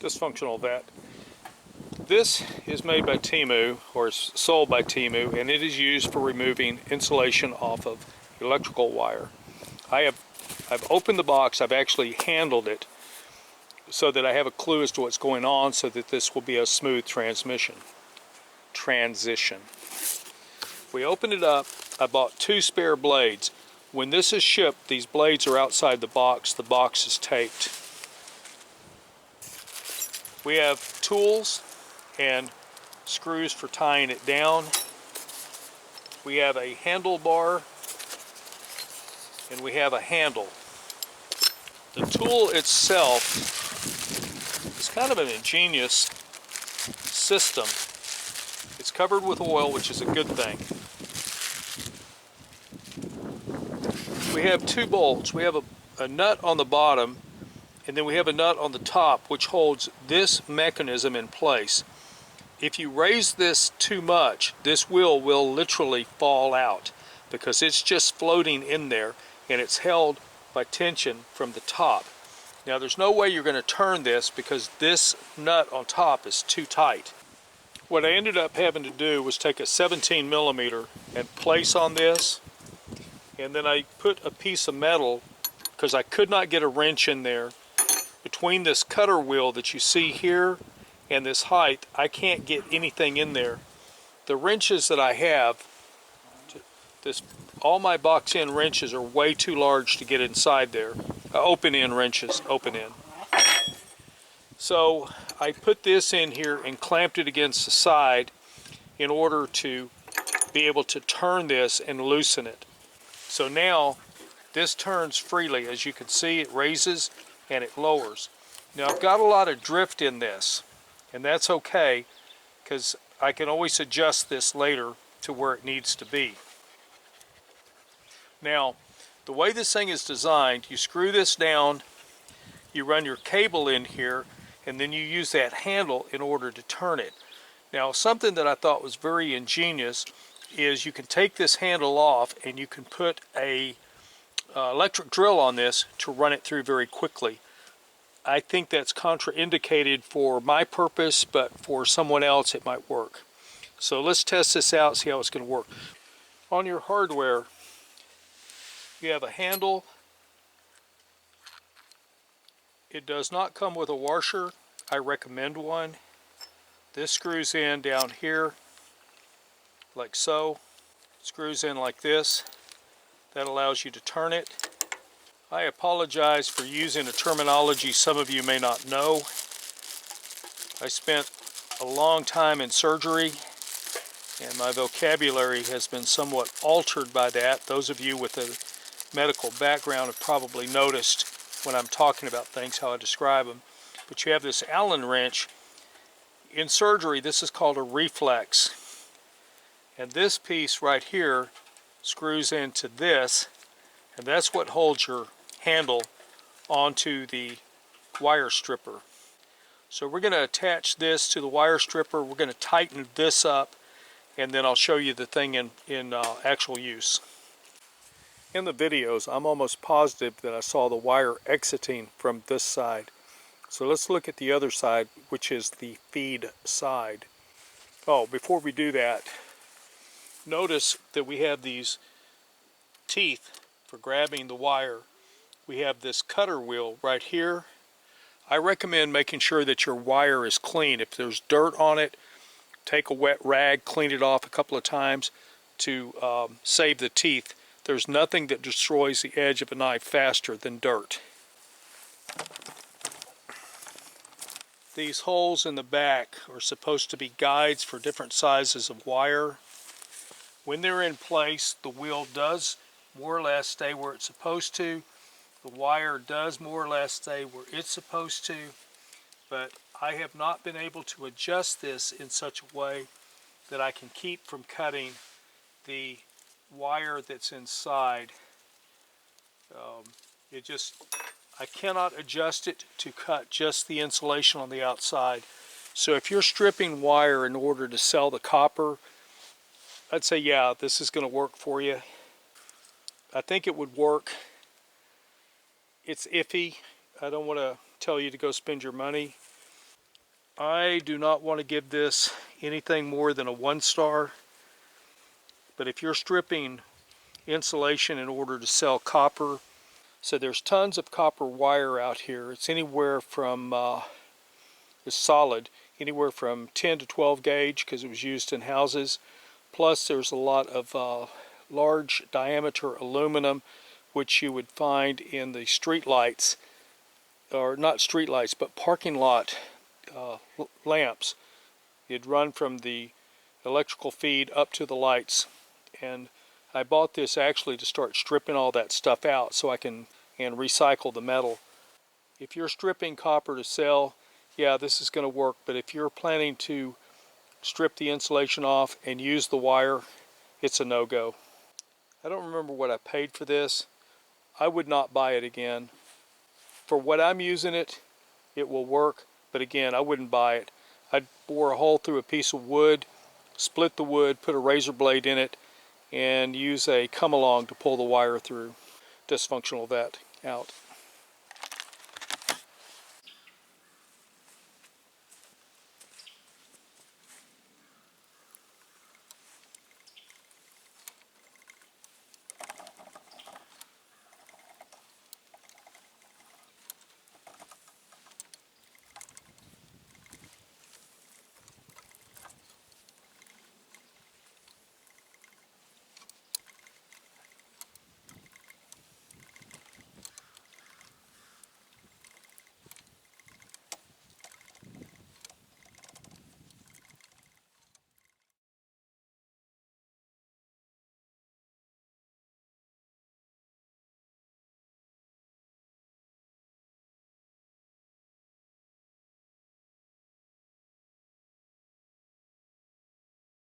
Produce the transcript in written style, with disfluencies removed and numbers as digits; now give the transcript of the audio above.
dysfunctional vat. This is made by Temu, or is sold by Temu, and it is used for removing insulation off of electrical wire. I've opened the box, I've actually handled it so that I have a clue as to what's going on, so that this will be a smooth transition. We opened it up. I bought 2 spare blades. When this is shipped, these blades are outside the box is taped. We have tools and screws for tying it down. We have a handlebar and we have a handle. The tool itself is kind of an ingenious system. It's covered with oil, which is a good thing. We have 2 bolts. We have a nut on the bottom, and then we have a nut on the top which holds this mechanism in place. If you raise this too much, this wheel will literally fall out because it's just floating in there and it's held by tension from the top. Now there's no way you're going to turn this because this nut on top is too tight. What I ended up having to do was take a 17 millimeter and place on this, and then I put a piece of metal, because I could not get a wrench in there, between this cutter wheel that you see here and this height. I can't get anything in there. The wrenches that I have, all my box end wrenches are way too large to get inside there. Open end wrenches, open end. So I put this in here and clamped it against the side in order to be able to turn this and loosen it. So now this turns freely. As you can see, it raises and it lowers. Now I've got a lot of drift in this, and that's okay because I can always adjust this later to where it needs to be. Now, the way this thing is designed, you screw this down, you run your cable in here, and then you use that handle in order to turn it. Now, something that I thought was very ingenious is you can take this handle off and you can put a electric drill on this to run it through very quickly. I think that's contraindicated for my purpose, but for someone else it might work. So let's test this out, see how it's going to work. On your hardware, you have a handle. It does not come with a washer. I recommend one. This screws in down here like so. Screws in like this. That allows you to turn it. I apologize for using a terminology some of you may not know. I spent a long time in surgery and my vocabulary has been somewhat altered by that. Those of you with a medical background have probably noticed when I'm talking about things how I describe them. But you have this Allen wrench. In surgery, this is called a reflex. And this piece right here screws into this, and that's what holds your handle onto the wire stripper. So we're going to attach this to the wire stripper. We're going to tighten this up, and then I'll show you the thing in actual use. In the videos, I'm almost positive that I saw the wire exiting from this side. So let's look at the other side, which is the feed side. Oh, before we do that, notice that we have these teeth for grabbing the wire. We have this cutter wheel right here. I recommend making sure that your wire is clean. If there's dirt on it, take a wet rag, clean it off a couple of times to save the teeth. There's nothing that destroys the edge of a knife faster than dirt. These holes in the back are supposed to be guides for different sizes of wire. When they're in place, the wheel does more or less stay where it's supposed to. The wire does more or less stay where it's supposed to, but I have not been able to adjust this in such a way that I can keep from cutting the wire that's inside. I cannot adjust it to cut just the insulation on the outside. So if you're stripping wire in order to sell the copper, I'd say yeah, this is going to work for you. I think it would work. It's iffy. I don't want to tell you to go spend your money. I do not want to give this anything more than a 1-star, but if you're stripping insulation in order to sell copper, so there's tons of copper wire out here. It's anywhere from, it's solid, anywhere from 10 to 12 gauge because it was used in houses. Plus there's a lot of large diameter aluminum, which you would find in the street lights, or not street lights, but parking lot lamps. You'd run from the electrical feed up to the lights. And I bought this actually to start stripping all that stuff out so I can recycle the metal. If you're stripping copper to sell, yeah, this is going to work, but if you're planning to strip the insulation off and use the wire, it's a no-go. I don't remember what I paid for this. I would not buy it again. For what I'm using it, it will work, but again, I wouldn't buy it. I'd bore a hole through a piece of wood, split the wood, put a razor blade in it, and use a come-along to pull the wire through. Dysfunctional vet out.